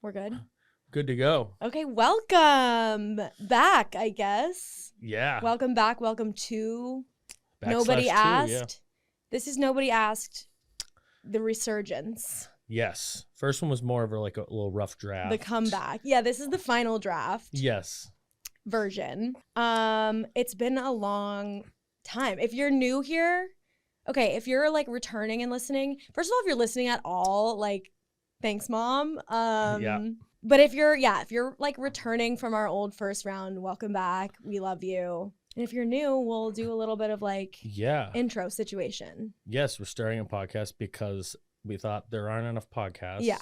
We're good? Good to go. Okay, welcome back, I guess. Yeah. Welcome back. Welcome to /2, Nobody Asked. yeah. This is Nobody Asked, the resurgence. Yes. First one was more of a little rough draft. The comeback. Yeah, this is the final draft. Yes. Version. It's been a long time. If you're new here, okay, if you're like returning and listening, first of all, if you're listening at all, like, thanks, Mom. Yeah. But if you're like returning from our old first round, welcome back. We love you. And if you're new, we'll do a little bit of like intro situation. Yes, we're starting a podcast because we thought there aren't enough podcasts. Yeah.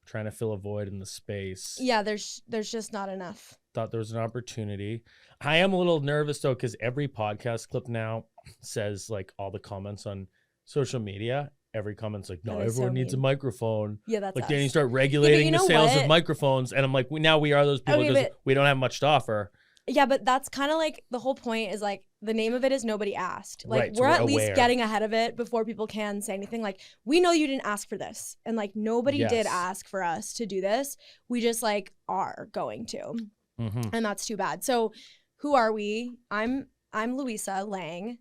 Trying to fill a void in the space. Yeah, there's just not enough. Thought there was an opportunity. I am a little nervous though, because every podcast clip now says like all the comments on social media. Every comment's like, no, everyone needs a microphone. Yeah, that's like us. then you start regulating the sales of microphones, and I'm like, we are those people because we don't have much to offer. Yeah, but that's kind of like the whole point is like the name of it is Nobody Asked. Like right, so we're at least getting ahead of it before people can say anything. Like we know you didn't ask for this, and like nobody did ask for us to do this. We just like are going to, and that's too bad. So who are we? I'm Louisa Lang.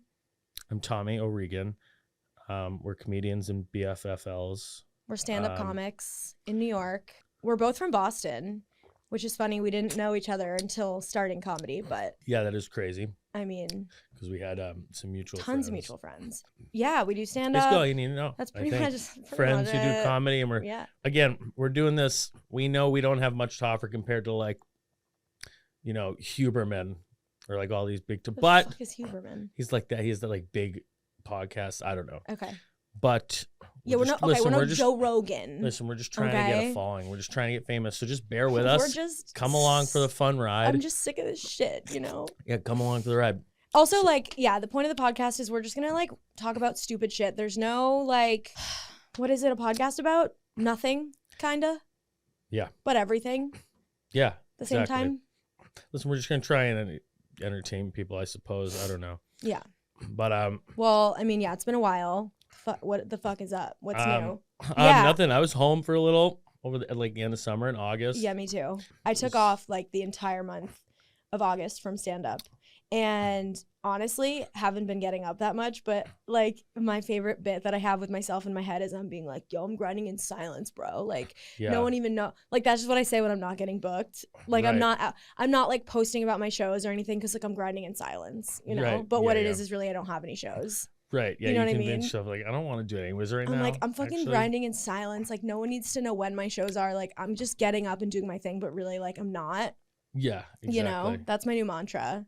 I'm Tommy O'Regan. We're comedians and BFFLs. We're stand-up comics in New York. We're both from Boston, which is funny. We didn't know each other until starting comedy, but yeah, that is crazy. I mean, because we had some tons of mutual friends. Yeah, we do stand-up. Basically all you need to know. That's pretty much friends who do comedy, and we're doing this. We know we don't have much to offer compared to like, Huberman or like all these big. But fuck is Huberman? He's like that. He's the like big podcast. I don't know. Okay. But we're not Joe Rogan. Listen, we're just trying to get a following. We're just trying to get famous. So just bear with us. Come along for the fun ride. I'm just sick of this shit, Yeah, come along for the ride. Also, the point of the podcast is we're just gonna like talk about stupid shit. There's no like, what is it a podcast about? Nothing, kinda. Yeah. But everything. Yeah. At the same time. Listen, we're just gonna try and entertain people, I suppose. I don't know. Yeah. But well, I mean, yeah, it's been a while. What the fuck is up? What's new? Nothing. I was home for a little over the end of summer in August. Yeah, me too. I took off like the entire month of August from stand up, and honestly, haven't been getting up that much. But like my favorite bit that I have with myself in my head is I'm being like, "Yo, I'm grinding in silence, bro." Like no one even know. Like that's just what I say when I'm not getting booked. Like I'm not like posting about my shows or anything because like I'm grinding in silence, Right. But what it is really I don't have any shows. Right. Yeah. You know what I mean? Yourself, like, I don't want to do it anyways right now. I'm like, I'm fucking grinding in silence. Like, no one needs to know when my shows are. Like, I'm just getting up and doing my thing, but really, like, I'm not. Yeah. Exactly. That's my new mantra.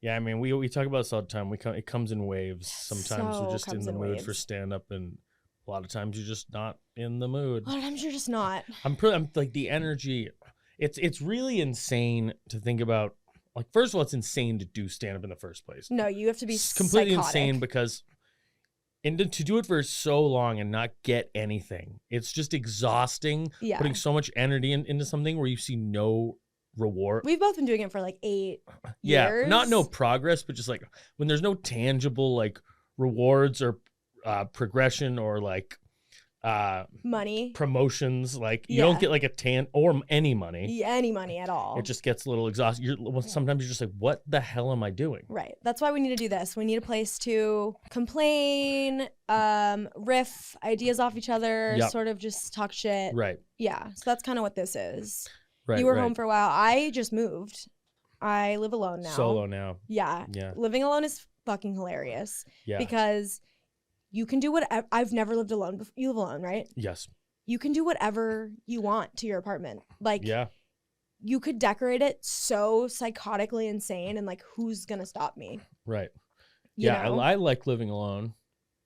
Yeah. I mean, we talk about this all the time. It comes in waves. Sometimes you're just in the mood for stand up, and a lot of times you're just not in the mood. A lot of times you're just not. I'm like the energy. It's really insane to think about. Like, first of all, it's insane to do stand up in the first place. No, you have to be it's completely psychotic. Insane because. And to do it for so long and not get anything, it's just exhausting. Yeah. Putting so much energy into something where you see no reward. We've both been doing it for like 8 years. Yeah, not no progress, but just like when there's no tangible like rewards or progression or like money promotions, like you don't get like or any money. Yeah, any money at all. It just gets a little exhausting. Sometimes you're just like, what the hell am I doing? Right. That's why we need to do this. We need a place to complain, riff ideas off each other, sort of just talk shit. Right. Yeah. So that's kind of what this is. Right. You were home for a while. I just moved. I live alone now. Solo now. Yeah. Yeah. Living alone is fucking hilarious. Yeah. Because you can do whatever. I've never lived alone before. You live alone, right? Yes. You can do whatever you want to your apartment. Like, you could decorate it so psychotically insane, and like, who's gonna stop me? Right. You know? I like living alone.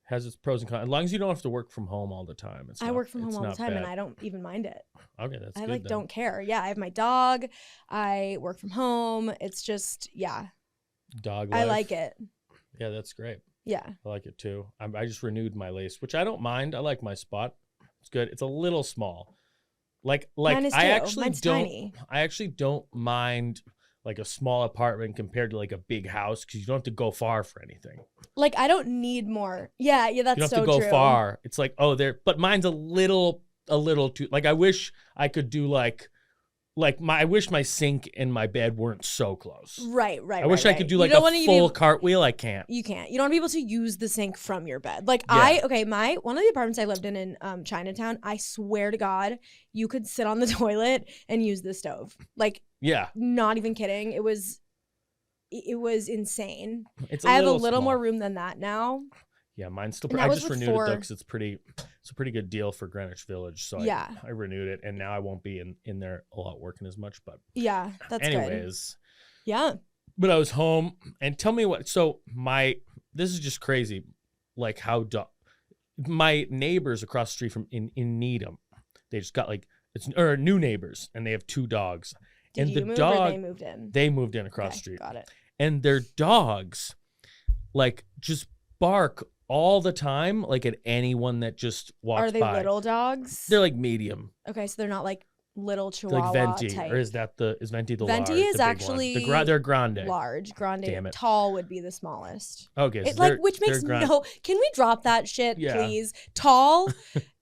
Has its pros and cons. As long as you don't have to work from home all the time. I work from home all the time, and I don't even mind it. Okay, that's good. I like don't care. Yeah, I have my dog. I work from home. It's just dog life. I like it. Yeah, that's great. Yeah. I like it too. I just renewed my lease, which I don't mind. I like my spot. It's good. It's a little small. Like Mine is too. Mine's tiny. I actually don't mind like a small apartment compared to like a big house because you don't have to go far for anything. Like I don't need more. Yeah, that's so true. You don't have to go far. It's like, but mine's a little too, like I wish I could do like like I wish my sink and my bed weren't so close. Right. I wish I could do like a full cartwheel. I can't. You can't. You don't want to be able to use the sink from your bed. Like Yeah. one of the apartments I lived in Chinatown, I swear to God, you could sit on the toilet and use the stove. Like, yeah, not even kidding. It was insane. I have a little more room than that now. Yeah, mine's still. I just renewed it though because it's a pretty good deal for Greenwich Village. So yeah, I renewed it, and now I won't be in there a lot working as much. But yeah, that's anyways. Good. Yeah. But I was home, and tell me what. So this is just crazy, like how my neighbors across the street from in Needham, they just got new neighbors, and they have 2 dogs. Did and you the move dog, or they moved in? They moved in across the street. Got it. And their dogs, like, just bark all the time, like at anyone that just walks by. Are they little dogs? They're like medium. Okay, so they're not like little Chihuahua like Venti, type. Or is Venti the large? Venti is actually they're grande. Large, grande. Damn it. Tall would be the smallest. Okay, so which makes no. Can we drop that shit, please? Tall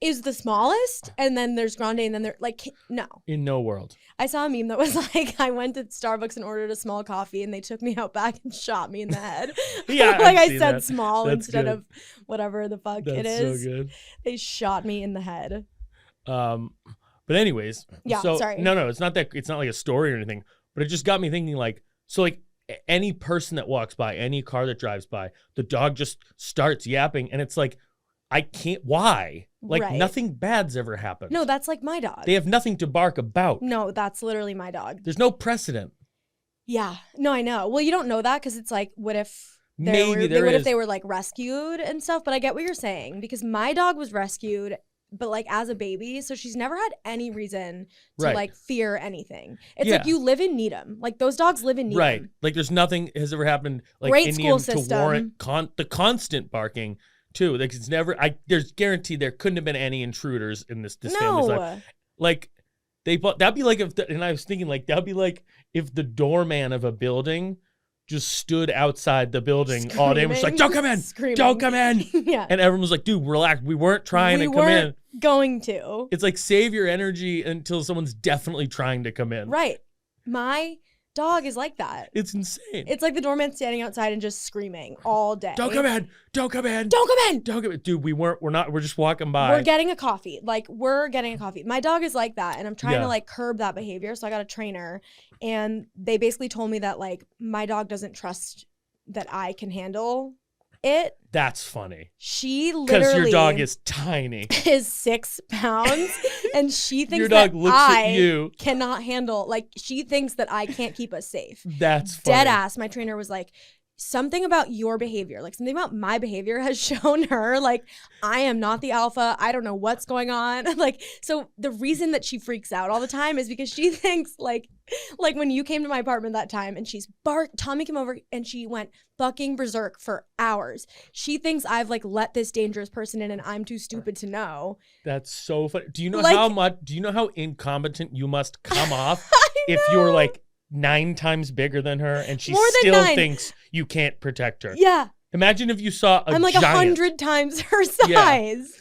is the smallest, and then there's grande, and then they're like no. In no world. I saw a meme that was like, I went to Starbucks and ordered a small coffee, and they took me out back and shot me in the head. Yeah, like I said, that. small That's instead good. of whatever the fuck That's it is. So good. They shot me in the head. But anyways, yeah. So, sorry. No, it's not that. It's not like a story or anything. But it just got me thinking. Like, so like any person that walks by, any car that drives by, the dog just starts yapping, and it's like, I can't. Why? Like nothing bad's ever happened. No, that's like my dog. They have nothing to bark about. No, that's literally my dog. There's no precedent. Yeah. No, I know. Well, you don't know that because it's like, what if if they were like rescued and stuff? But I get what you're saying because my dog was rescued, but like as a baby, so she's never had any reason to like fear anything. It's like you live in Needham. Like those dogs live in Needham. Right. Like there's nothing has ever happened like Great in school Needham system. to warrant the constant barking too. Like it's never. There's guaranteed there couldn't have been any intruders in this family's life. Like that'd be like and I was thinking like that'd be like if the doorman of a building just stood outside the building all day and was like, "Don't come in, don't come in." Yeah. And everyone was like, "Dude, relax. We weren't trying to come in. Going to." It's like save your energy until someone's definitely trying to come in. Right. My dog is like that. It's insane. It's like the doorman standing outside and just screaming all day. Don't come in. Don't come in. Don't come in. Don't come in. Dude, we're just walking by. We're getting a coffee. My dog is like that. And I'm trying to like curb that behavior. So I got a trainer and they basically told me that like my dog doesn't trust that I can handle it. That's funny. She literally because your dog is tiny. Is 6 pounds, and she thinks your dog that looks I at you. Cannot handle. Like she thinks that I can't keep us safe. That's funny. Dead ass. My trainer was like, something about your behavior, like something about my behavior has shown her like I am not the alpha. I don't know what's going on. Like, so the reason that she freaks out all the time is because she thinks like when you came to my apartment that time and Tommy came over and she went fucking berserk for hours. She thinks I've like let this dangerous person in and I'm too stupid to know. That's so funny. Do you know how incompetent you must come off if you're like 9 times bigger than her and she still thinks you can't protect her? Yeah. Imagine if you saw I'm like giant. 100 times her size.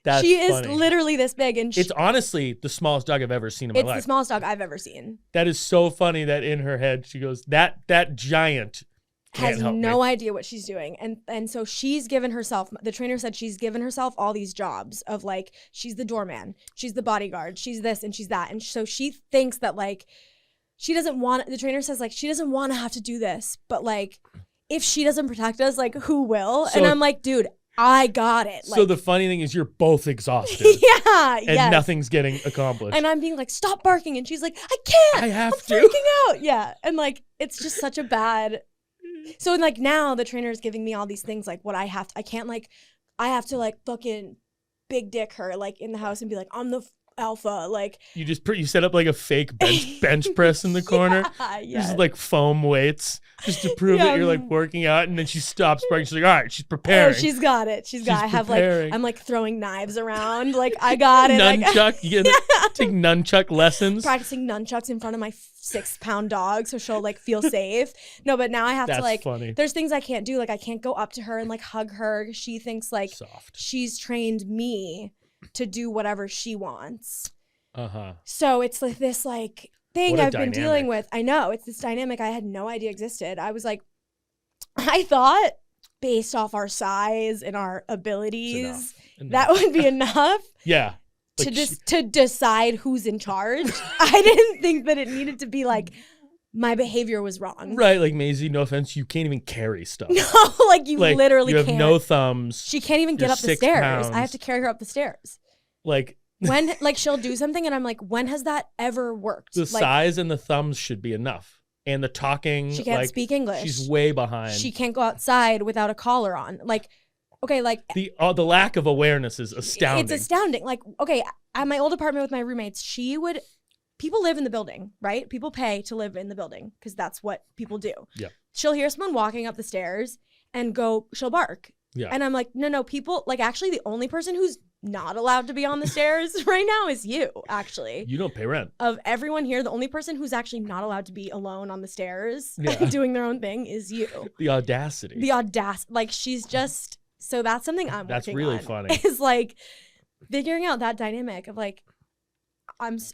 Yeah. She is literally this big, and it's honestly the smallest dog I've ever seen in my life. It's the smallest dog I've ever seen. That is so funny that in her head she goes, that giant has no idea what she's doing. And so she's given herself, the trainer said she's given herself all these jobs of like, she's the doorman, she's the bodyguard, she's this and she's that. And so she thinks that like, she doesn't want, the trainer says like, she doesn't want to have to do this, but like, if she doesn't protect us, like who will? And I'm like, dude, I got it. So the funny thing is you're both exhausted. Yeah. And nothing's getting accomplished. And I'm being like, stop barking. And she's like, I can't. I have to. Freaking out. Yeah. And like, it's just such a bad. So like now the trainer is giving me all these things like what I have to like fucking big dick her like in the house and be like, I'm the alpha. Like you set up like a fake bench press in the corner. Yeah. Just like foam weights just to prove that you're like working out, and then she stops barking. She's like, all right, she's preparing. Oh, she's got it. I have like I'm like throwing knives around. Like I got it. Nunchuck. You get take nunchuck lessons. Practicing nunchucks in front of my 6-pound dog so she'll like feel safe. No, but now I have to like funny. There's things I can't do. Like I can't go up to her and like hug her. She thinks like soft. She's trained me to do whatever she wants. Uh-huh. So it's like this like thing What a I've been dealing dynamic. with. I know. It's this dynamic I had no idea existed. I was like, I thought based off our size and our abilities, that would be enough. Yeah. To Like just to decide who's in charge. I didn't think that it needed to be like my behavior was wrong. Right, like Maisie, no offense, you can't even carry stuff. No, like you literally you have can't. no thumbs. She can't even get You're up the 6 stairs. pounds. I have to carry her up the stairs. Like When like she'll do something and I'm like, when has that ever worked? the like, size and the thumbs should be enough. And the talking, she can't like, speak English. she's way behind. She can't go outside without a collar on. Like, okay, like the lack of awareness is astounding. It's astounding. Like, okay, at my old apartment with my roommates, people live in the building, right? People pay to live in the building because that's what people do. Yeah. She'll hear someone walking up the stairs and she'll bark. Yeah. And I'm like, no, people, like actually the only person who's not allowed to be on the stairs right now is you, actually. You don't pay rent. Of everyone here, the only person who's actually not allowed to be alone on the stairs Yeah. doing their own thing is you. The audacity. Like she's just, so that's something I'm working really on. funny. Is like figuring out that dynamic of like,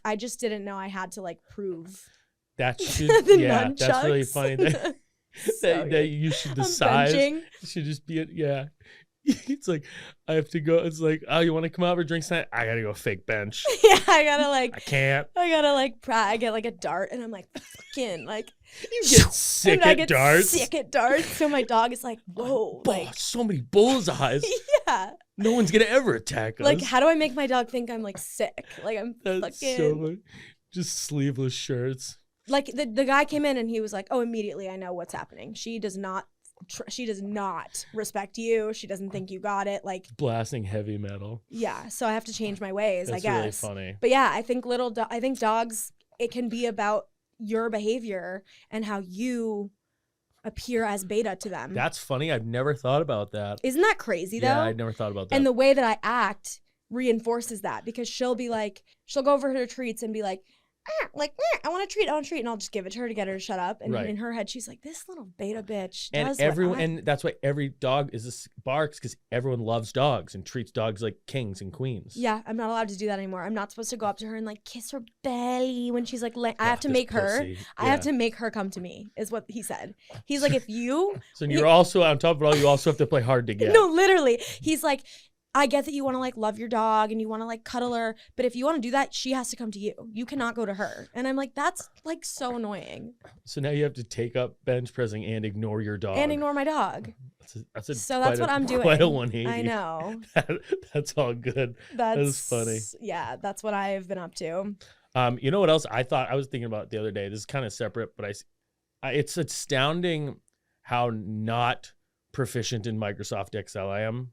I just didn't know I had to like prove That should, the that's really nunchucks. funny. That you should I'm decide. benching. Should just be it. Yeah. It's like, I have to go. It's like, oh, you want to come out for drinks tonight? I got to go fake bench. Yeah, I can't. I get like a dart and I'm like, fucking like. You get sick at darts. Sick at darts. So my dog is like, whoa. Like, so many bullseyes. Yeah. No one's going to ever attack us. Like, how do I make my dog think I'm like sick? Like I'm That's fucking. so much. Just sleeveless shirts. Like the guy came in and he was like, oh, immediately I know what's happening. She does not respect you. She doesn't think you got it. Like Blasting heavy metal. Yeah, so I have to change my ways. That's I guess. really funny. But yeah, I think I think dogs. It can be about your behavior and how you appear as beta to them. That's funny. I've never thought about that. Isn't that crazy though? Yeah, I'd never thought about that. And the way that I act reinforces that because she'll go over her treats and be like, I want a treat, and I'll just give it to her to get her to shut up. And in her head, she's like, this little beta bitch does and that's why every dog barks because everyone loves dogs and treats dogs like kings and queens. Yeah, I'm not allowed to do that anymore. I'm not supposed to go up to her and like kiss her belly when she's like, I have to make her. Pussy. I have to make her come to me, is what he said. He's like, if you. So you're also, on top of it all, you also have to play hard to get. No, literally. He's like, I get that you want to like love your dog and you want to like cuddle her, but if you want to do that, she has to come to you. You cannot go to her. And I'm like, that's like so annoying. So now you have to take up bench pressing and ignore your dog. And ignore my dog. That's what I'm doing. Quite a 180. I know. That's all good. That's funny. Yeah, that's what I've been up to. You know what else I was thinking about the other day? This is kind of separate, but it's astounding how not proficient in Microsoft Excel I am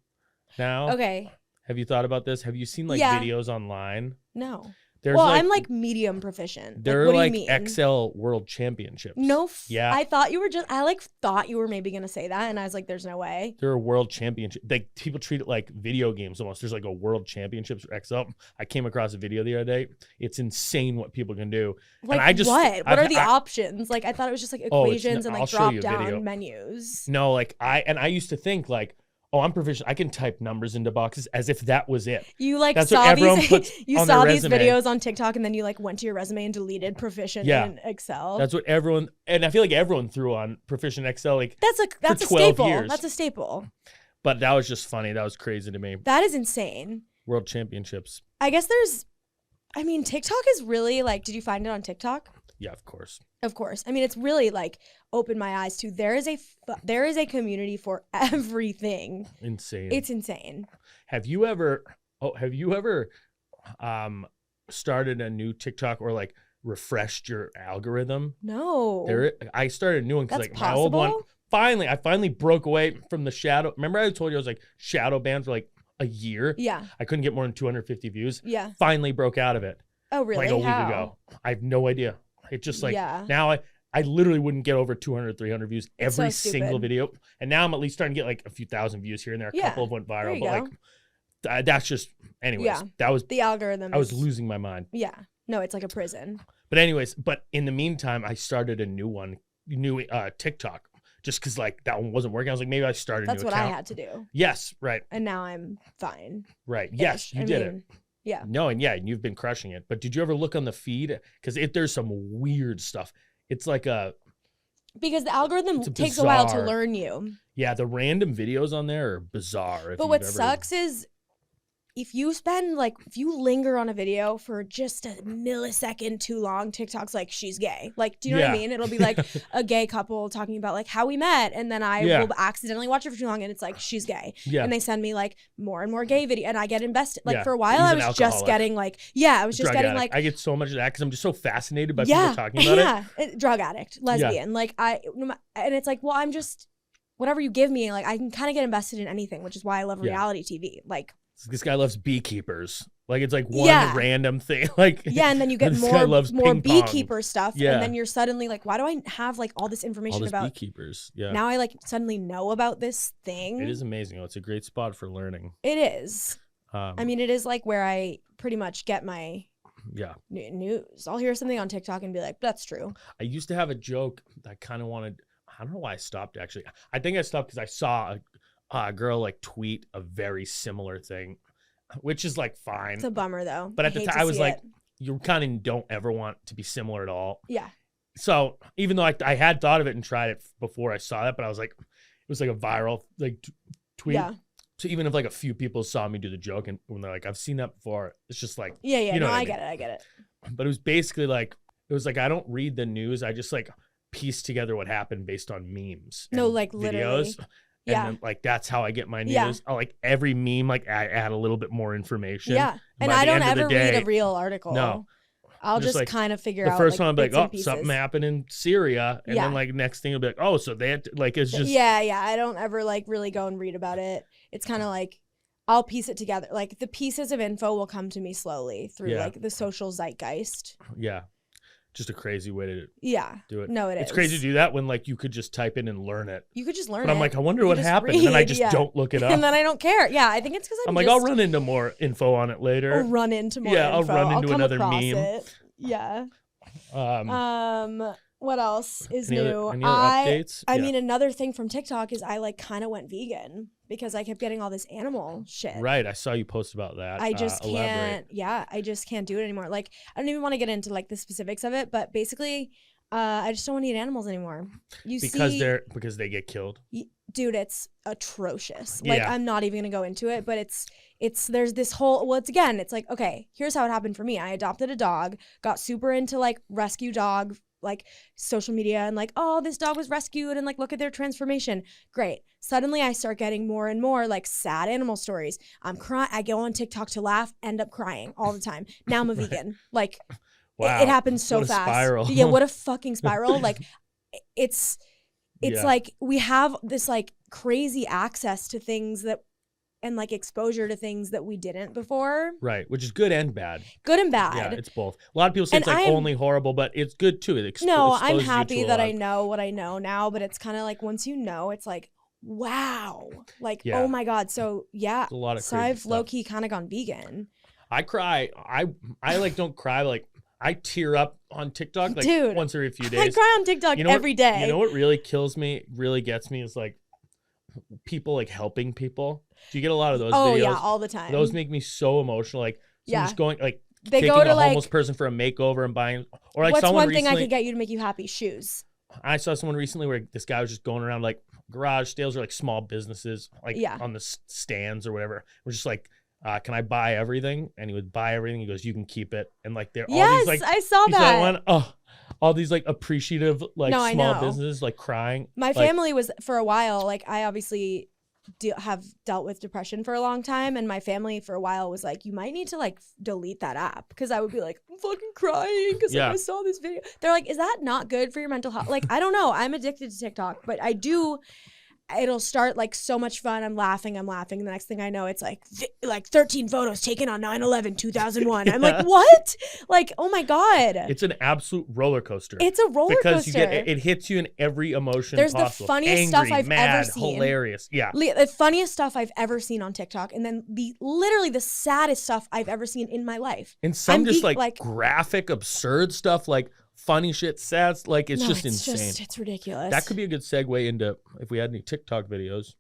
now. Okay. Have you thought about this? Have you seen videos online? No. There's I'm like medium proficient. There what are do you mean? Excel World Championships. No. Yeah. I thought you were maybe gonna say that, and I was like, "There's no way." There are World Championships. People treat it like video games almost. There's like a World Championships for Excel. I came across a video the other day. It's insane what people can do. Like and what are the options? Like I thought it was just like equations and like drop down menus. No, like I used to think like, oh, I'm proficient. I can type numbers into boxes as if that was it. You like That's saw what everyone these puts you on saw their these resume. videos on TikTok and then you like went to your resume and deleted proficient in Excel. That's what everyone, and I feel like everyone threw on proficient Excel like that's a 12 staple. years. That's a staple. But that was just funny. That was crazy to me. That is insane. World Championships. I guess TikTok is really like, did you find it on TikTok? Yeah, of course. Of course. I mean, it's really like opened my eyes to there is a community for everything. Insane. It's insane. Have you ever started a new TikTok or like refreshed your algorithm? No. I started a new one because like possible? my old one I finally broke away from the shadow. Remember I told you I was like shadow banned for like a year? Yeah. I couldn't get more than 250 views. Yeah. Finally broke out of it. Oh, really? Like a week ago. I have no idea. It's just like now I literally wouldn't get over 200, 300 views every single video. And now I'm at least starting to get like a few thousand views here and there. A couple of went viral. But like that's just, anyways, that was the algorithm. I was losing my mind. Yeah. No, it's like a prison. But anyways, in the meantime, I started a new TikTok just because like that one wasn't working. I was like, maybe I started a new account. That's what I had to do. Yes, right. And now I'm fine. Right. Yes, you did it. Yeah. No, and you've been crushing it. But did you ever look on the feed? Because there's some weird stuff. It's like because the algorithm it's takes a while to bizarre. learn you. Yeah, the random videos on there are bizarre. But what sucks is if you linger on a video for just a millisecond too long, TikTok's like, she's gay. Like, do you know what I mean? It'll be like a gay couple talking about like how we met, and then I will accidentally watch it for too long and it's like, she's gay. Yeah. And they send me like more and more gay video and I get invested. Like for a while He's I an was just alcoholic. getting like, I was just Drug getting addict. like, I get so much of that because I'm just so fascinated by people talking about it. Drug addict, lesbian. Like and it's like, well, I'm just, whatever you give me, like I can kind of get invested in anything, which is why I love reality TV. Like, this guy loves beekeepers. Like it's like one random thing. Like and then you get more beekeeper stuff, and then you're suddenly like, why do I have like all this information about beekeepers? Yeah. Now I like suddenly know about this thing. It is amazing. It's a great spot for learning. It is. I mean, it is like where I pretty much get my news. I'll hear something on TikTok and be like, that's true. I used to have a joke that I kind of wanted. I don't know why I stopped actually. I think I stopped because I saw a girl like tweet a very similar thing, which is like fine. It's a bummer though. But at the time I was like, you kind of don't ever want to be similar at all. Yeah. So even though I had thought of it and tried it before I saw that, but I was like, it was like a viral like tweet. Yeah. So even if like a few people saw me do the joke and when they're like, I've seen that before, it's just like, you know, I get it. But it was basically like, I don't read the news. I just like piece together what happened based on memes. No, like literally. Videos. And then, like, that's how I get my news. I like every meme, like, I add a little bit more information. Yeah. And I don't ever read a real article. No. I'll just like, kind of figure out. The first like, one, I'll be like, oh, something happened in Syria. And then, like, next thing, it'll be like, oh, so they had to, like, it's just. Yeah. I don't ever, like, really go and read about it. It's kind of like, I'll piece it together. Like, the pieces of info will come to me slowly through, like, the social zeitgeist. Yeah. Just a crazy way to do it. No, It's crazy to do that when like you could just type in and learn it. You could just learn it. But I'm like, I wonder what happened. And then I just don't look it up. And then I don't care. Yeah, I think it's because I'm like, I'll run into more info on it later. I'll run into more info. I'll run into another meme. It. Yeah. What else is new? Any other updates? I mean, another thing from TikTok is I like kind of went vegan because I kept getting all this animal shit. Right. I saw you post about that. I just can't. Yeah, I just can't do it anymore. Like, I don't even want to get into like the specifics of it, but basically, I just don't want to eat animals anymore. Because they get killed. Dude, it's atrocious. Like, I'm not even gonna go into it, but there's this whole, well, it's like, okay, here's how it happened for me. I adopted a dog, got super into like rescue dog, like social media and like, oh, this dog was rescued and like, look at their transformation. Great. Suddenly I start getting more and more like sad animal stories. I'm crying. I go on TikTok to laugh, end up crying all the time. Now I'm a vegan. Like, wow. It happens so fast. Spiral. Yeah. What a fucking spiral. Like it's like we have this like crazy access to things that, and like exposure to things that we didn't before. Right, which is good and bad. Good and bad. Yeah, it's both. A lot of people say it's like only horrible, but it's good too. I'm happy that I know what I know now, but it's kind of like once you know, it's like, wow. Like, oh my God. So yeah. A lot of so I've low-key kind of gone vegan. I cry. I like don't cry, but like I tear up on TikTok like once every few days. I cry on TikTok every day. You know what really kills me, really gets me is like people like helping people. Do you get a lot of those videos? Oh yeah, all the time. Those make me so emotional. Like just going like they taking go to a homeless person for a makeover and buying, or like what's someone one thing I could get you to make you happy? Shoes. I saw someone recently where this guy was just going around like garage sales or like small businesses, like on the stands or whatever. We're just like, can I buy everything? And he would buy everything. He goes, you can keep it. And like they're all these like, I saw that. All these like appreciative like small businesses like crying. My family was for a while like I obviously have dealt with depression for a long time, and my family for a while was like, you might need to like delete that app, because I would be like, I'm fucking crying because I saw this video. They're like, is that not good for your mental health? Like, I don't know. I'm addicted to TikTok, but I do. It'll start like so much fun. I'm laughing. And the next thing I know, it's like 13 photos taken on 9/11, 2001. I'm like, what? Like, oh my God. It's an absolute roller coaster. It's a roller coaster. Because it hits you in every emotion There's possible. The funniest stuff I've ever seen. Hilarious. Yeah. The funniest stuff I've ever seen on TikTok. And then literally the saddest stuff I've ever seen in my life. And some like graphic, absurd stuff like funny shit, sad, like it's just insane. It's ridiculous. That could be a good segue into if we had any TikTok videos.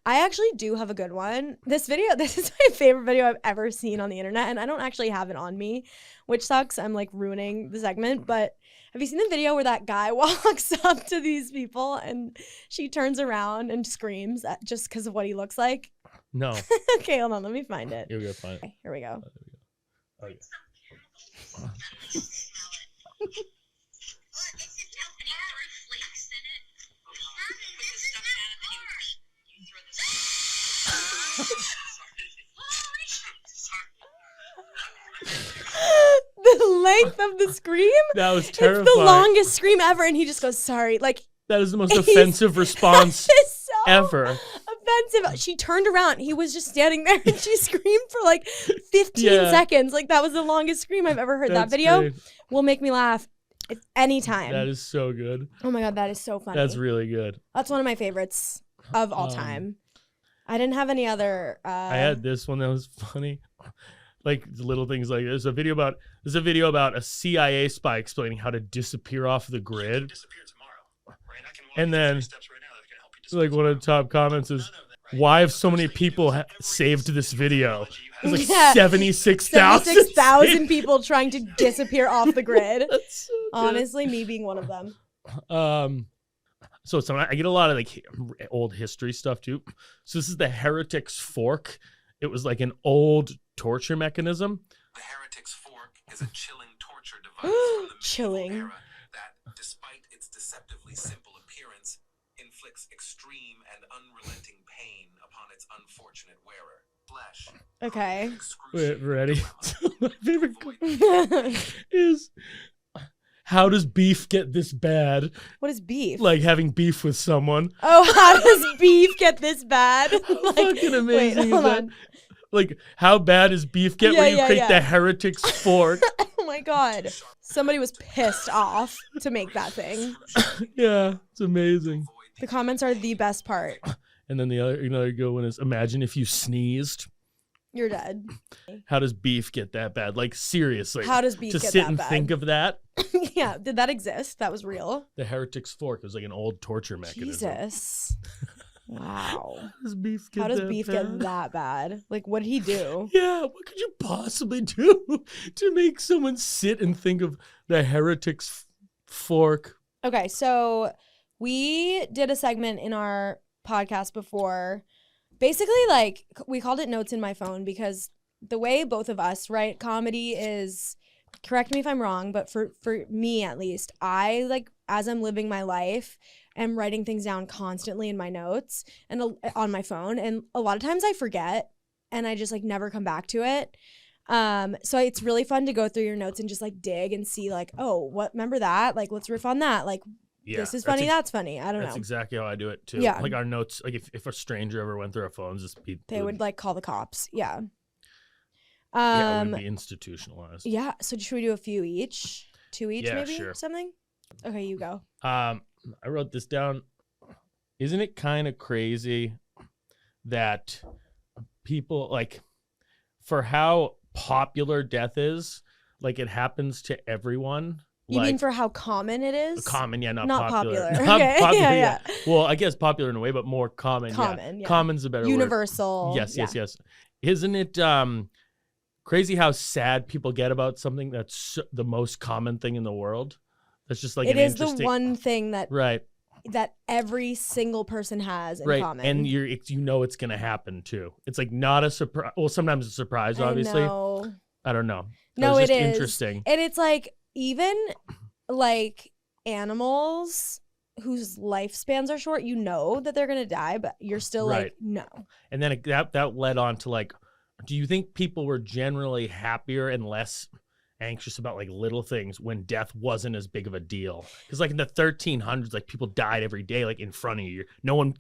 I actually do have a good one. This is my favorite video I've ever seen on the internet, and I don't actually have it on me, which sucks. I'm like ruining the segment, but have you seen the video where that guy walks up to these people and she turns around and screams just because of what he looks like? No. Okay, hold on. Let me find it. You're going to find it. Okay, here we go. Oh, yeah. The length of the scream? That was terrifying. It's the longest scream ever, and he just goes, sorry. Like, that is the most offensive response so ever. Offensive. She turned around. He was just standing there, and she screamed for like 15 seconds. Like, that was the longest scream I've ever heard. That's that video great. will make me laugh anytime. That is so good. Oh my God, that is so funny. That's really good. That's one of my favorites of all time. I didn't have any other. I had this one that was funny. Like little things like there's a video about a CIA spy explaining how to disappear off the grid. And then like one of the top comments is, why have so many people saved this video? There's like 76,000 people trying to disappear off the grid. That's so good. Honestly, me being one of them. So I get a lot of like old history stuff too. So this is the Heretic's Fork. It was like an old torture mechanism. The Heretic's Fork is a chilling torture device from the Chilling. medieval era that, despite its deceptively simple appearance, inflicts extreme and unrelenting pain upon its unfortunate wearer. Flesh. Okay. Wait, ready? My favorite is, how does beef get this bad? What is beef? Like having beef with someone. Oh, how does beef get this bad? How Like, fucking amazing wait, is hold that? on. Like, how bad does beef get where you create the Heretic's Fork? Oh my God. Somebody was pissed off to make that thing. Yeah, it's amazing. The comments are the best part. And then the other good one is, imagine if you sneezed. You're dead. How does beef get that bad? Like, seriously. How does beef to get sit that and bad? think of that? Yeah. Did that exist? That was real? The Heretic's Fork. It was like an old torture mechanism. Jesus. Wow. How does beef get How does that beef bad? get that bad? Like, what did he do? Yeah, what could you possibly do to make someone sit and think of the Heretic's Fork? Okay, so we did a segment in our podcast before. Basically, like, we called it Notes in My Phone because the way both of us write comedy is, correct me if I'm wrong, but for me at least, I, like, as I'm living my life, am writing things down constantly in my notes and on my phone. And a lot of times I forget and I just, like, never come back to it. So it's really fun to go through your notes and just, like, dig and see, like, oh, remember that? Like, let's riff on that. Like, Yeah, this is funny, that's funny. I don't know. That's exactly how I do it too. Yeah. Like our notes, like if a stranger ever went through our phones, they would like call the cops. Yeah. Yeah, it would be institutionalized. Yeah. So should we do a few each? 2 each, Yeah, maybe? sure. Something? Okay, you go. I wrote this down. Isn't it kind of crazy that people, like, for how popular death is, like it happens to everyone? You like, mean for how common it is? common, yeah, not popular. Not Okay, popular, yeah. Well, I guess popular in a way, but more common. Common, yeah. Common's a better Universal. word. Yes, yeah. yes. Isn't it crazy how sad people get about something that's the most common thing in the world? That's just like it is the interesting... one thing that that every single person has in common. And you know it's gonna happen too. It's like not a surprise. Well, sometimes it's a surprise, obviously. I don't know. No, it is interesting. And it's like even like animals whose lifespans are short, you know that they're gonna die, but you're still like, no. And then that led on to like, do you think people were generally happier and less anxious about like little things when death wasn't as big of a deal? Because like in the 1300s, like people died every day, like in front of you.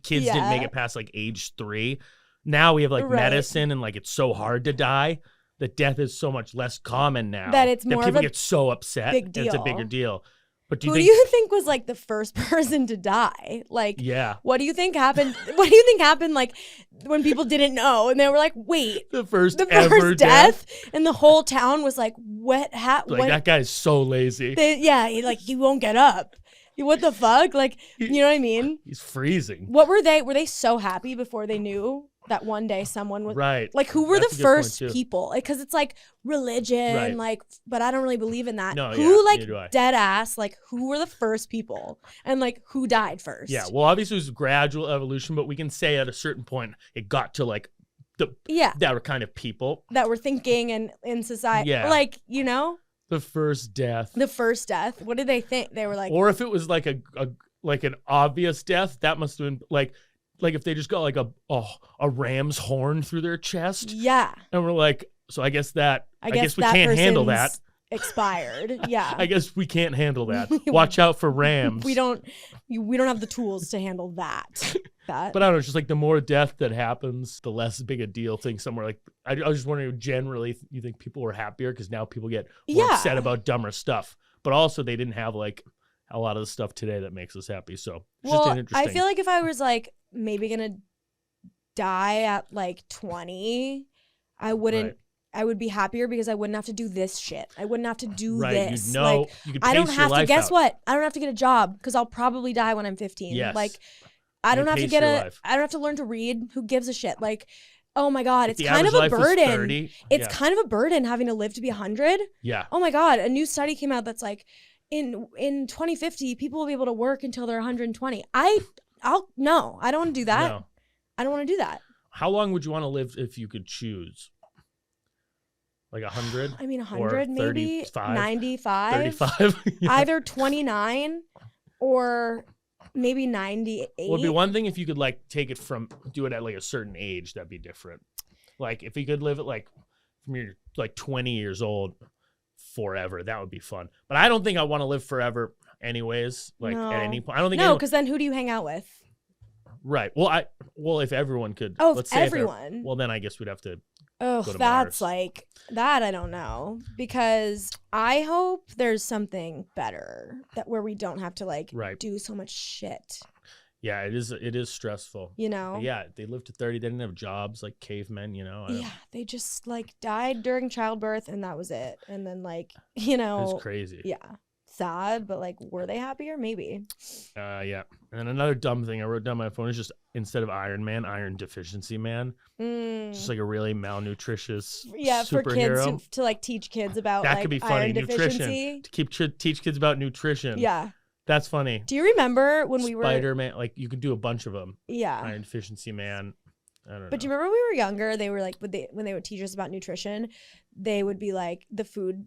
Kids didn't make it past like age 3. Now we have like medicine and like it's so hard to die that death is so much less common now that it's more that people of a get so upset. big deal. It's a bigger deal. But who do you think was like the first person to die? Like, what do you think happened? What do you think happened like when people didn't know and they were like, wait, the first ever death? And the whole town was like, what happened? Like, that guy's so lazy. He won't get up. What the fuck? Like, you know what I mean? He's freezing. What were they? Were they so happy before they knew that one day someone was Right. like, who were That's the a good point, first too. people? Because it's like religion, Right. like, but I don't really believe in that. No, who yeah, like neither do I. dead ass? Like, who were the first people? And like, who died first? Yeah. Well, obviously it was gradual evolution, but we can say at a certain point it got to like that were kind of people. That were thinking and in society. Yeah. Like, you know, The first death. the first death. What did they think? They were like, Or if it was like like an obvious death, that must have been like if they just got like a ram's horn through their chest, yeah. and we're like, so I guess we that can't handle that. person's expired. Yeah. I guess we can't handle that. Watch out for rams. we don't have the tools to handle that. But I don't know, it's just like the more death that happens, the less big a deal thing somewhere. Like I was just wondering, generally, you think people were happier because now people get more upset about dumber stuff, but also they didn't have like a lot of the stuff today that makes us happy. So it's just an interesting. I feel like if I was like maybe gonna die at like 20, I wouldn't. Right. I would be happier because I wouldn't have to do this shit. I wouldn't have to do this. You'd know, like, you could I don't pace your have to. life Guess out. what? I don't have to get a job because I'll probably die when I'm 15. Yes. Like, I don't have to pace get your a. life. I don't have to learn to read. Who gives a shit? Like, oh my god, it's The kind of average a life was burden. 30. It's Yeah. kind of a burden having to live to be 100. Yeah. Oh my god, a new study came out that's like, in 2050, people will be able to work until they're 120. I don't want to do that. No. I don't want to do that. How long would you want to live if you could choose? Like 100? I mean, 100 Or maybe, 35? 95. 35? Yeah. Either 29 or maybe 98. Well, it'd be one thing if you could like do it at like a certain age, that'd be different. Like if you could live it like from your like 20 years old forever, that would be fun. But I don't think I want to live forever anyways. Like No. at any point, I don't think. No, because then who do you hang out with? Right. Well, if everyone could. Oh, let's say if everyone. well, then I guess we'd have to. Oh, Go to that's Mars. like that. I don't know, because I hope there's something better where we don't have to like Right. do so much shit. Yeah, it is stressful. You know? But yeah, they lived to 30. They didn't have jobs like cavemen. You know. Yeah, they just like died during childbirth and that was it. And then like, It's crazy. yeah, sad, but like, were they happier? Maybe. Yeah. And then another dumb thing I wrote down on my phone is just instead of Iron Man, Iron Deficiency Man. Just like a really malnutritious Yeah, for superhero. kids to like teach kids about That like could be funny. iron Nutrition. deficiency. To teach kids about nutrition. Yeah. That's funny. Do you remember when we were? Spider-Man, like you could do a bunch of them. Yeah. Iron Deficiency Man. I don't know. But do you remember when we were younger? They were like, when they would teach us about nutrition, they would be like, the food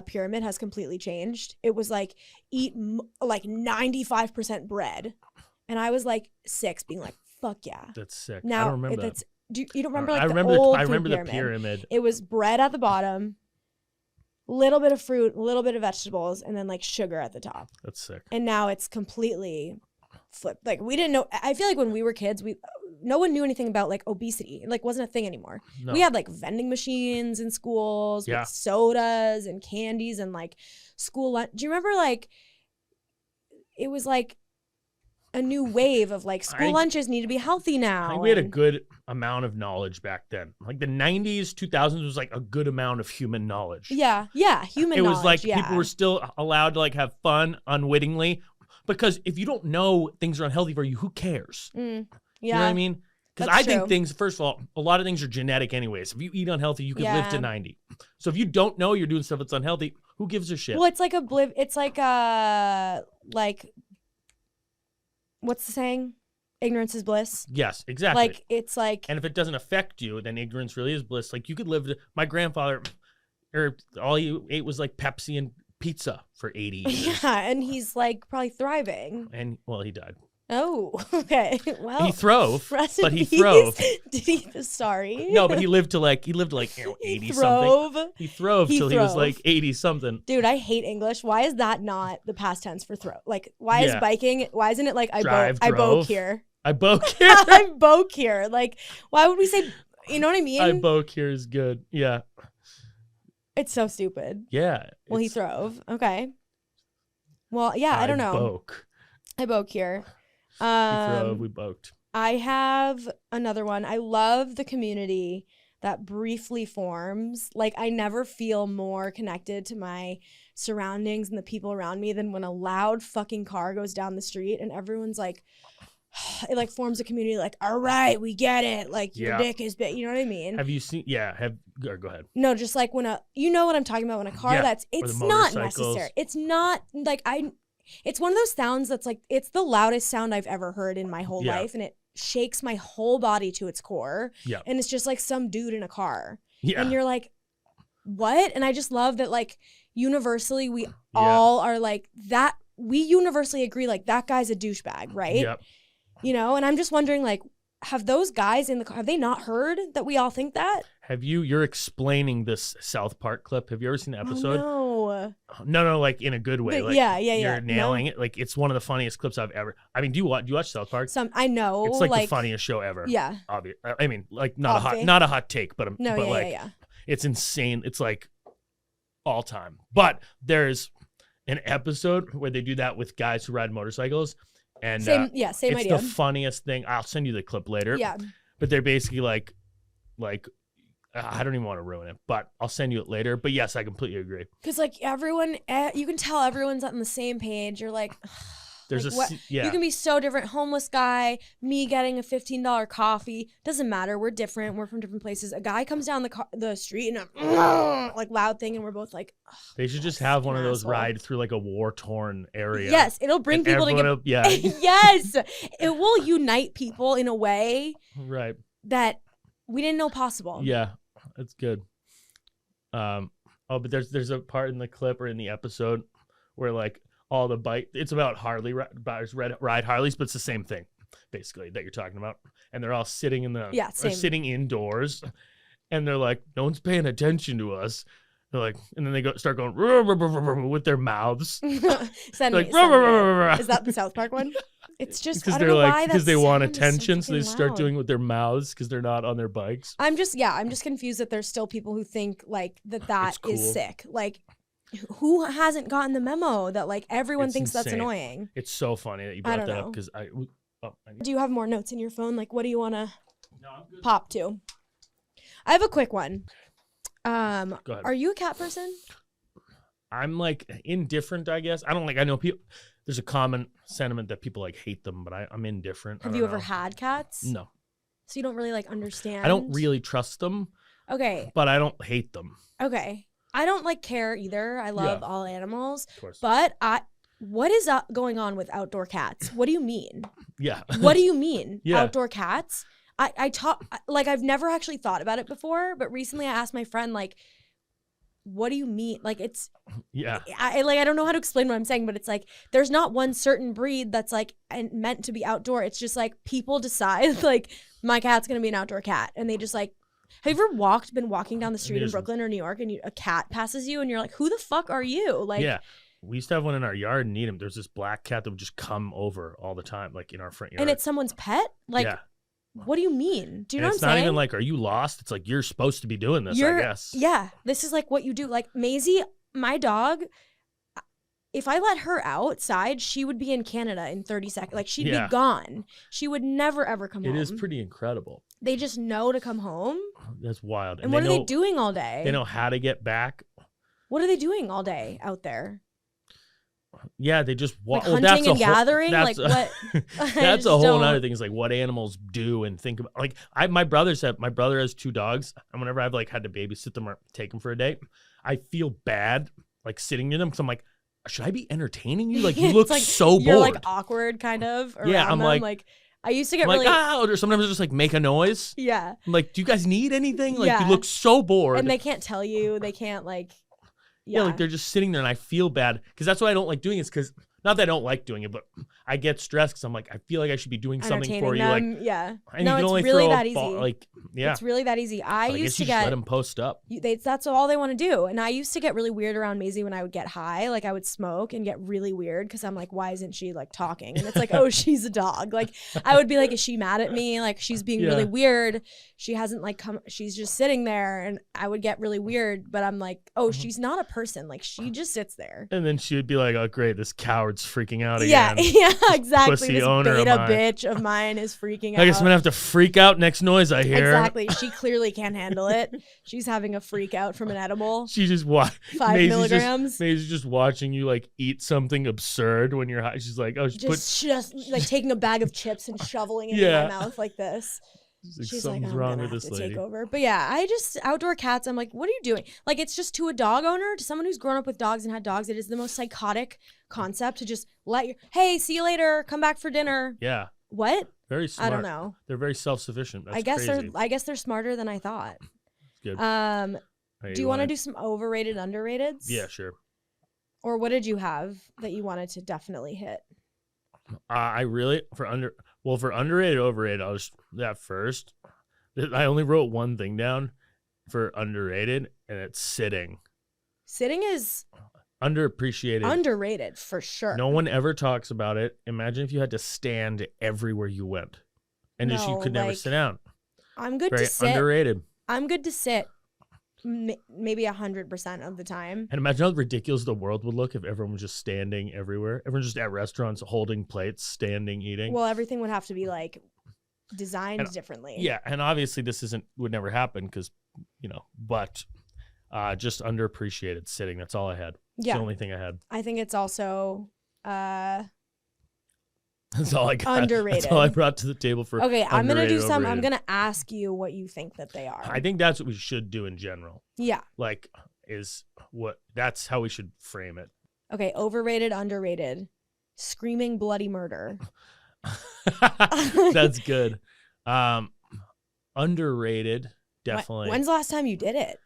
pyramid has completely changed. It was like eat like 95% bread, and I was like 6, being like, fuck yeah. That's sick. Now I don't remember that. You don't remember like I the remember old I remember food the pyramid. It was bread at the bottom, little bit of fruit, a little bit of vegetables, and then like sugar at the top. That's sick. And now it's completely flipped. Like we didn't know. I feel like when we were kids, no one knew anything about like obesity. It like wasn't a thing anymore. No. We had like vending machines in schools Yeah. with sodas and candies and like school lunch. Do you remember like it was like a new wave of like school lunches need to be healthy now. I think we had a good amount of knowledge back then. Like the 90s, 2000s was like a good amount of human knowledge. Yeah, human It knowledge. was like yeah. people were still allowed to like have fun unwittingly, because if you don't know things are unhealthy for you, who cares? Yeah. You know what I mean? Because That's I think true. things, first of all, a lot of things are genetic anyways. If you eat unhealthy, you could live to Yeah. 90. So if you don't know you're doing stuff that's unhealthy, who gives a shit? Well, it's like like what's the saying? Ignorance is bliss. Yes, exactly. Like it's like And if it doesn't affect you, then ignorance really is bliss. Like you could live. My grandfather, all he ate was like Pepsi and pizza for 80 years. yeah, and he's like probably thriving. And well, he died. Oh, okay. Well, He throve, rest in but he peace. throve. Did he? Sorry. No, but he lived to like 80 He something. throve. He throve He till he was throve. like 80 something. Dude, I hate English. Why is that not the past tense for throw? Like, why is Yeah. biking? Why isn't it like I Drive, boke drove. here? I boke here. I boke here. Like, why would we say? You know what I mean? I boke here is good. Yeah. It's so stupid. Yeah. Well, he it's- throve. Okay. Well, yeah, I don't know. Boke. I boke here. He throve. We boked. I have another one. I love the community that briefly forms, like I never feel more connected to my surroundings and the people around me than when a loud fucking car goes down the street and everyone's like, it like forms a community like, all right, we get it. Like your dick is big. You know what I mean? Have you seen, go ahead. No, just like when you know what I'm talking about, when a car it's not necessary. It's not like it's one of those sounds that's like, it's the loudest sound I've ever heard in my whole life. And it shakes my whole body to its core. Yeah. And it's just like some dude in a car. Yeah. And you're like, what? And I just love that like universally we all are like that. We universally agree like that guy's a douchebag, right? Yep. You know, and I'm just wondering like, have those guys in the car, have they not heard that we all think that? You're explaining this South Park clip. Have you ever seen the episode? Oh, no, like in a good way. Like, you're nailing it. Like it's one of the funniest clips I've ever. I mean, do you watch South Park? I know. It's like the funniest show ever. Yeah. I mean, like not a hot take, but it's insane. It's like all time. But there's an episode where they do that with guys who ride motorcycles. And same it's idea. The funniest thing. I'll send you the clip later. Yeah. But they're basically like I don't even want to ruin it, but I'll send you it later. But yes, I completely agree. Because like everyone, you can tell everyone's on the same page. You're like, there's you can be so different. Homeless guy, me getting a $15 coffee, doesn't matter. We're different. We're from different places. A guy comes down the street and like loud thing, and we're both like, they should just have one of those ride through like a war-torn area. Yes, it'll bring people together. Yeah. Yes, it will unite people in a way right that we didn't know possible. Yeah, that's good. But there's a part in the clip or in the episode where like all the it's about Harley riders ride Harleys, but it's the same thing basically that you're talking about, and they're all sitting in or sitting indoors, and they're like, no one's paying attention to us. They're like, and then they start going with their mouths. Is that the South Park one? It's just because they're like, because they want attention, so they start doing it with their mouths because they're not on their bikes. I'm just confused that there's still people who think like that cool. is sick. Like, who hasn't gotten the memo that like everyone thinks that's annoying? It's so funny that you brought that up because Do you have more notes in your phone? Like, what do you want to pop to? I have a quick one. Go ahead. Are you a cat person? I'm like indifferent, I guess. I know people. There's a common sentiment that people like hate them, but I'm indifferent. Have you ever had cats? No. So you don't really like understand? I don't really trust them. Okay. But I don't hate them. Okay. I don't like care either. I love all animals. Of course. But what is going on with outdoor cats? What do you mean? Yeah. What do you mean? Yeah. Outdoor cats? I've never actually thought about it before, but recently I asked my friend, like, what do you mean? Like, it's, I don't know how to explain what I'm saying, but it's like, there's not one certain breed that's like meant to be outdoor. It's just like people decide like my cat's going to be an outdoor cat. And they just like, have you ever been walking down the street in Brooklyn or New York and a cat passes you and you're like, who the fuck are you? Like, yeah. We used to have one in our yard in Needham. There's this black cat that would just come over all the time, like in our front yard. And it's someone's pet? Like, what do you mean? Do you know what I'm saying? It's not even like, are you lost? It's like, you're supposed to be doing this, I guess. Yeah. This is like what you do. Like Maisie, my dog, if I let her outside, she would be in Canada in 30 seconds. Like she'd be gone. She would never, ever come home. It is pretty incredible. They just know to come home. That's wild. And what are they doing all day? They know how to get back. What are they doing all day out there? Yeah, they just walk. Like hunting and gathering? Like what? That's a whole other thing. Is like what animals do and think about. Like my brother has 2 dogs, and whenever I've like had to babysit them or take them for a day, I feel bad like sitting near them because I'm like, should I be entertaining you? Like you look like, so bored. You're like awkward, kind of. Yeah, I'm them. Like I used to get I'm really or sometimes I just like make a noise. Yeah. I'm like, do you guys need anything? Like you look so bored, and they can't tell you. They can't like. Yeah, like they're just sitting there, and I feel bad because that's why I don't like doing it. Because not that I don't like doing it, but I get stressed because I'm like, I feel like I should be doing something for you. Like, and no, it's only really that easy. It's really that easy. I used to get let them post up. That's all they want to do. And I used to get really weird around Maisie when I would get high. Like I would smoke and get really weird because I'm like, why isn't she like talking? And it's like, oh, she's a dog. Like I would be like, is she mad at me? Like she's being really weird. She hasn't like come. She's just sitting there, and I would get really weird. But I'm like, oh, she's not a person. Like she just sits there. And then she would be like, oh, great, this coward landlord's freaking out Yeah, again. yeah, exactly. Pussy This owner of beta mine. bitch of mine is freaking out. I guess I'm gonna have to freak out next noise I hear. Exactly. She clearly can't handle it. She's having a freak out from an edible. She just 5 milligrams. Maisy's just watching you like eat something absurd when you're high. She's like, oh, Just like taking a bag of chips and shoveling it Yeah. in my mouth like this. She's like, something's I'm wrong gonna with have this to lady. take over. But yeah, outdoor cats, I'm like, what are you doing? Like, it's just to a dog owner, to someone who's grown up with dogs and had dogs, it is the most psychotic concept to just hey, see you later, come back for dinner. Yeah, What? very smart. I don't know. They're very self-sufficient. That's I guess crazy. they're smarter than I thought. Good. Do you want to do some overrated, underrateds? Yeah, sure. Or what did you have that you wanted to definitely hit? I really for underrated, overrated. I'll just that first. I only wrote one thing down for underrated, and it's sitting. Sitting is Underappreciated. underrated for sure. No one ever talks about it. Imagine if you had to stand everywhere you went, and just you No, could never like, sit down. I'm good Very to sit. underrated. I'm good to sit maybe 100% of the time. And imagine how ridiculous the world would look if everyone was just standing everywhere. Everyone's just at restaurants holding plates, standing, eating. Well, everything would have to be like designed differently. Yeah, and obviously this would never happen because, but just underappreciated sitting. That's all I had. It's Yeah. the only thing I had. I think it's also That's all I got. underrated. That's all I brought to the table for. Okay, I'm going to do underrated, some. I'm overrated. going to ask you what you think that they are. I think that's what we should do in general. Yeah. Like, that's how we should frame it. Okay, overrated, underrated. Screaming bloody murder. That's good. Underrated, definitely. When's the last time you did it?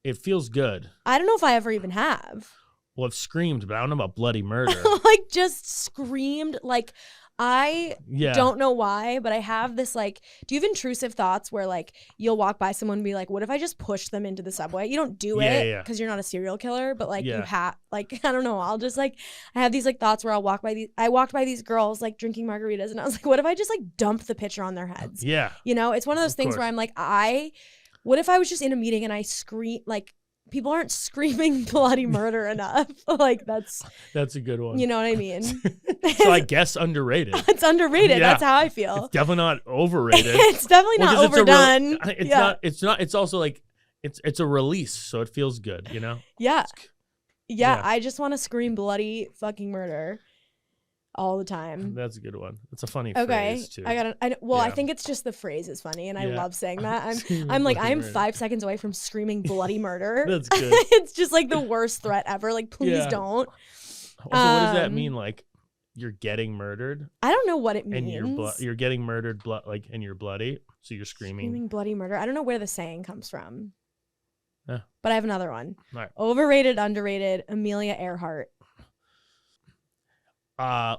It feels good. I don't know if I ever even have. Well, I've screamed, but I don't know about bloody murder. Like, just screamed. Like, I Yeah. don't know why, but I have this, like, do you have intrusive thoughts where, like, you'll walk by someone and be like, what if I just push them into the subway? You don't do Yeah, it yeah. because you're not a serial killer, but, like, you Yeah. have, like, I don't know. I'll just, like, I have these, like, thoughts where I walked by these girls, like, drinking margaritas, and I was like, what if I just, like, dump the pitcher on their heads? Yeah. You know, it's one of those Of things where course. I'm like, what if I was just in a meeting and I scream, like, people aren't screaming bloody murder enough. Like, that's, That's a good one. you know what I mean? So I guess underrated. It's underrated. Yeah. That's how I feel. It's definitely not overrated. It's definitely Well, not 'cause it's a overdone. it's yeah. not. It's not. It's also like it's a release, so it feels good. Yeah. Yeah. I just want to scream bloody fucking murder all the time. That's a good one. It's a funny Okay. phrase too. I Yeah. think it's just the phrase is funny and I Yeah. love saying that. Screaming I'm like, bloody I'm murder. 5 seconds away from screaming bloody murder. That's good. It's just like the worst threat ever. Like, please Yeah. don't. Also, what does that Um, mean? Like you're getting murdered I don't know what it and means. you're getting murdered, and you're bloody, so you're Screaming bloody murder. I don't know where the saying comes from. Yeah. But I have another one. All right. Overrated, underrated, Amelia Earhart.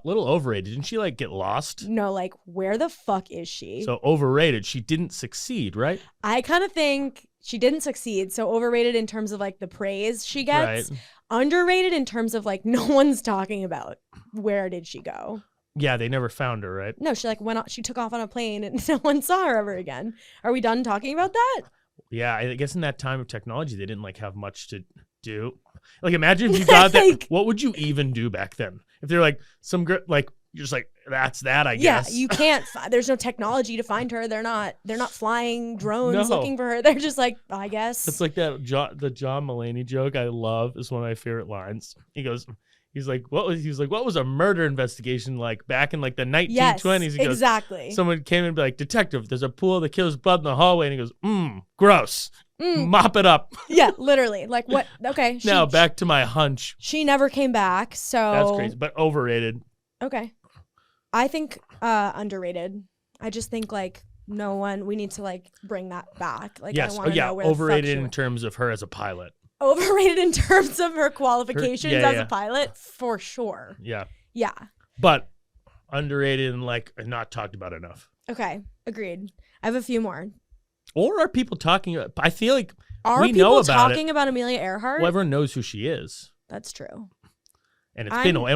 Little overrated. Didn't she like get lost? No, like, where the fuck is she? So overrated. She didn't succeed, right? I kind of think she didn't succeed. So overrated in terms of like the praise she gets. Right. Underrated in terms of like no one's talking about where did she go. Yeah, they never found her, right? No, she like went off, she took off on a plane and no one saw her ever again. Are we done talking about that? Yeah, I guess in that time of technology, they didn't like have much to do. Like, imagine if you got that. Like- What would you even do back then? If they're like some girl, like you're just like that's that. I Yeah, guess. you can't. There's no technology to find her. They're not flying drones No. looking for her. They're just like, I guess. It's like that the John Mulaney joke I love is one of my favorite lines. He's like, what was a murder investigation like back in like the 1920s? Yes, He goes, exactly. someone came in and be like, detective, there's a pool that kills blood in the hallway, and he goes, gross. Mm. Mop it up. Yeah, literally. Like what? Okay. Now back to my hunch. She never came back. So That's crazy, but overrated. Okay. I think underrated. I just think like no one. We need to like bring that back. Like Yes. I want to know where Overrated the fuck in she terms of her as a pilot. overrated in terms of her qualifications yeah, as yeah. a pilot for sure. Yeah. Yeah. But underrated and like not talked about enough. Okay. Agreed. I have a few more. Or are people talking about? I feel like Are we people know about talking about Amelia Earhart? well, everyone knows who she is, That's true. and it's been a while.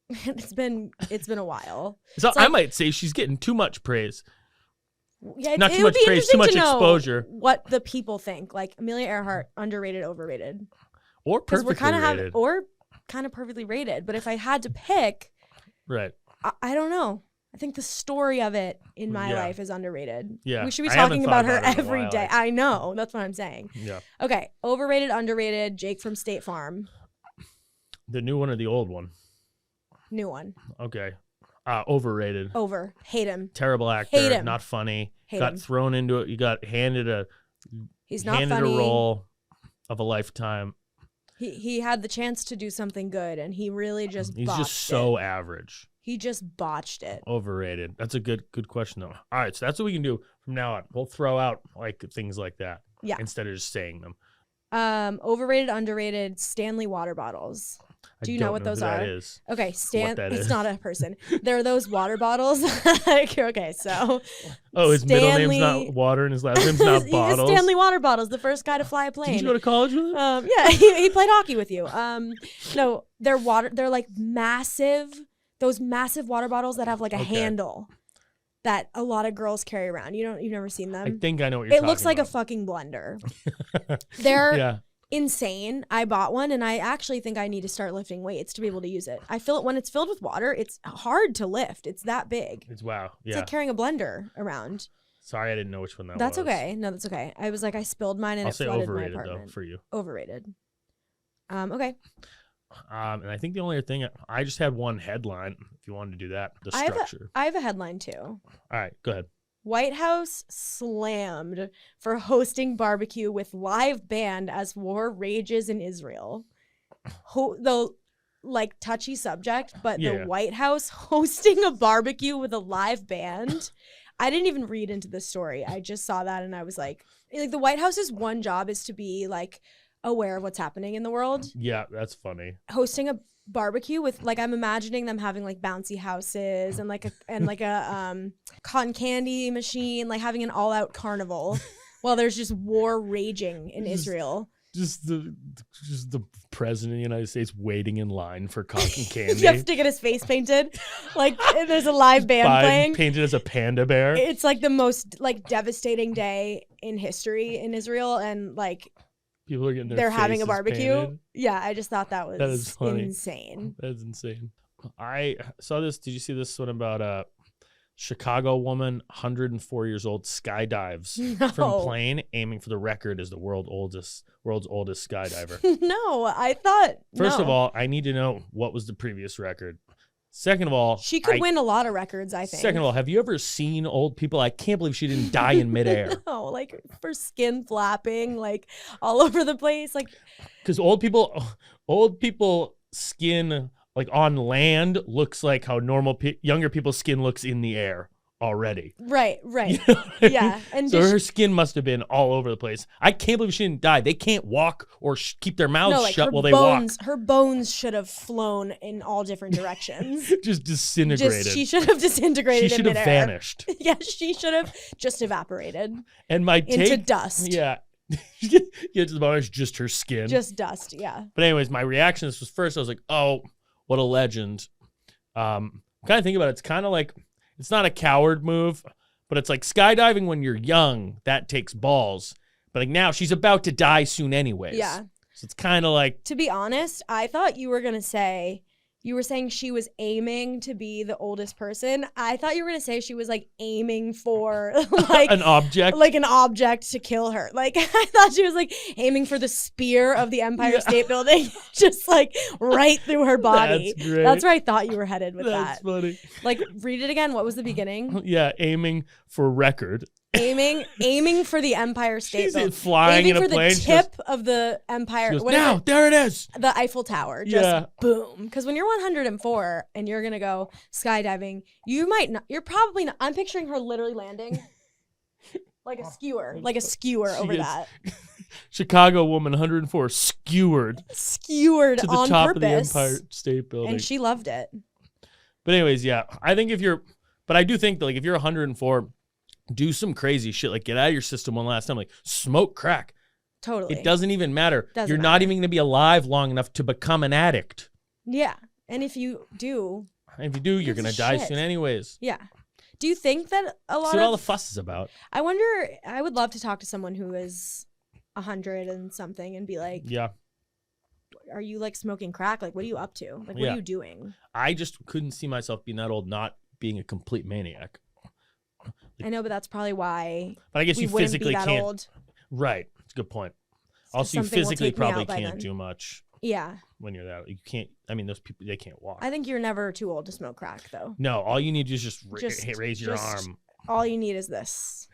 It's been a while. So It's like- I might say she's getting too much praise. Yeah, Not it too would much be praise, interesting too much to know exposure. what the people think. Like Amelia Earhart, underrated, overrated. Or Because perfectly we're kind of rated. or kind of perfectly rated. But if I had to pick, Right. I don't know. I think the story of it in my Yeah. life is underrated. Yeah. We should be I haven't talking thought about her about it in a every while, day. actually. I know. That's what I'm saying. Yeah. Okay. Overrated, underrated. Jake from State Farm. The new one or the old one? New one. Okay. Overrated. Over. Hate him. Terrible actor. Hate him. Not funny. Hate got him. thrown into it. You got handed a He's not handed funny. a role of a lifetime. He had the chance to do something good, and he really just He's botched just so it. average. He just botched it. Overrated. That's a good question though. All right, so that's what we can do from now on. We'll throw out like things like that. Yeah. Instead of just saying them. Overrated, underrated. Stanley water bottles. Do you know what those who are? That is. Okay, What that it's is. not a person. They're those water bottles. Okay, so Oh, his middle name's Stanley- not Water and his last name's not Bottles. Stanley Water Bottles, the first guy to fly a plane. Did you go to college with him? Yeah, he played hockey with you. No, they're like massive, those massive water bottles that have like a Okay. handle that a lot of girls carry around. You've never seen them? I think I know what you're It talking looks like a about. fucking blender. They're Yeah. insane. I bought one, and I actually think I need to start lifting weights to be able to use it. I feel it when it's filled with water. It's hard to lift. It's that big. It's wow. It's Yeah. like carrying a blender around. Sorry, I didn't know which one that That's was. okay. No, that's okay. I was like, I spilled mine and I'll it say flooded my overrated apartment. though for you. Overrated. Okay. And I think the only other thing I just had one headline. If you wanted to do that, the structure. I have a headline too. All right, go ahead. White House slammed for hosting barbecue with live band as war rages in Israel. The like touchy subject, but Yeah. the White House hosting a barbecue with a live band. I didn't even read into the story. I just saw that and I was like the White House's one job is to be like aware of what's happening in the world. Yeah, that's funny. Hosting a barbecue with like I'm imagining them having like bouncy houses and like a cotton candy machine, like having an all-out carnival while there's just war raging in Israel. Just the president of the United States waiting in line for cotton candy. You have to get his face painted. Like and there's a live band playing. Painted as a panda bear. It's like the most like devastating day in history in Israel, and like People are getting their they're having a faces barbecue. painted. Yeah, I just thought that That was is funny. insane. That's insane. I saw this. Did you see this one about a Chicago woman, 104 years old, skydives from No. plane, aiming for the record as the world's oldest skydiver? No, I thought First no. of all, I need to know what was the previous record. Second of all, She could win a lot of records, I think. Second of all, have you ever seen old people? I can't believe she didn't die in midair. No, like for skin flapping, like all over the place. Like Because old people skin like on land looks like how younger people's skin looks in the air already. right. You know what I Yeah. mean? And So did her she- skin must have been all over the place. I can't believe she didn't die. They can't walk or keep their mouths no, like shut her while they bones, her bones should have flown in all different directions. walk. Just disintegrated. She should have disintegrated. She should in have midair. vanished. Yeah, she should have just evaporated And my into take, dust. yeah, yeah, to the bottom, it's just her skin. Just dust. Yeah. But anyways, my reaction to this was first I was like, oh, what a legend. Kind of think about it. It's kind of like it's not a coward move, but it's like skydiving when you're young. That takes balls. But like now she's about to die soon anyways. Yeah. So it's kind of like To be honest, I thought you were going to say, you were saying she was aiming to be the oldest person. I thought you were going to say she was like aiming for like an object. like an object to kill her. Like I thought she was like aiming for the spear of the Empire State Building, just like right through her body. That's great. That's where I thought you were headed with That's that. funny. Like read it again. What was the beginning? Yeah, aiming for record. aiming for the Empire State She's Building. flying aiming in a for plane. the She tip of the Empire. goes, what is now, it? there it is. The Eiffel Tower, just Yeah. boom. Because when you're 104 and you're gonna go skydiving, you might not. You're probably not. I'm picturing her literally landing like a skewer She over gets that, Chicago woman, 104, skewered skewered to the on top purpose, of the Empire State Building. and she loved it. But anyways, yeah, I think but I do think that like if you're 104, do some crazy shit. Like get out of your system one last time. Like smoke crack. Totally, It doesn't even matter. Doesn't You're not matter. even going to be alive long enough to become an addict. Yeah, and if you do, And if you do, you're gives going a to die shit? soon anyways. yeah. Do you think that a lot See what all the of? fuss is about. I wonder. I would love to talk to someone who is 100 and something and be like, Yeah. are you like smoking crack? Like, what are you up to? Like, what Yeah. are you doing? I just couldn't see myself being that old, not being a complete maniac. I know, but that's probably why But I guess we you wouldn't be physically that can't. old. Right. That's a good point. Also, you something will physically take me out probably by can't then. do much Yeah. when you're that. You can't. I mean, those people, they can't walk. I think you're never too old to smoke crack, though. No, all you need is just Just- raise your just- arm. All you need is this.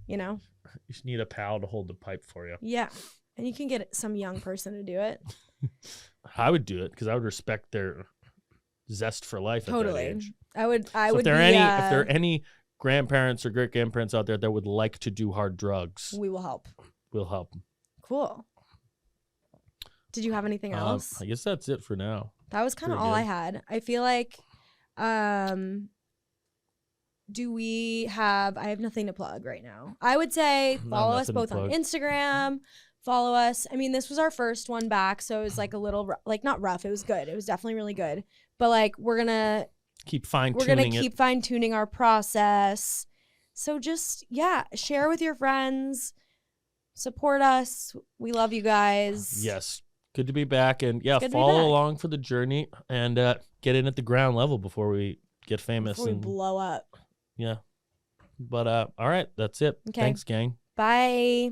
You know? You just need a pal to hold the pipe for you. Yeah. And you can get some young person to do it. I would do it because I would respect their zest for life at that Totally. age. I would. So if there be, are any grandparents or great grandparents out there that would like to do hard drugs, we will help. we'll help. Cool. Did you have anything else? I guess that's it for now. That was kind of pretty all I good. had. I feel like, do we have? I have nothing to plug right now. I would say follow us nothing to both on plug. Instagram. Follow us. I mean, this was our first one back, so it was like a little like not rough. It was good. It was definitely really good. But like we're gonna Keep fine tuning it. keep fine tuning our process. So just share with your friends. Support us. We love you guys. Yes. Good to be back. And Good to be follow back. along for the journey and get in at the ground level before we get famous. Before we and blow up. yeah. But all right, that's it. Okay. Thanks, gang. Bye.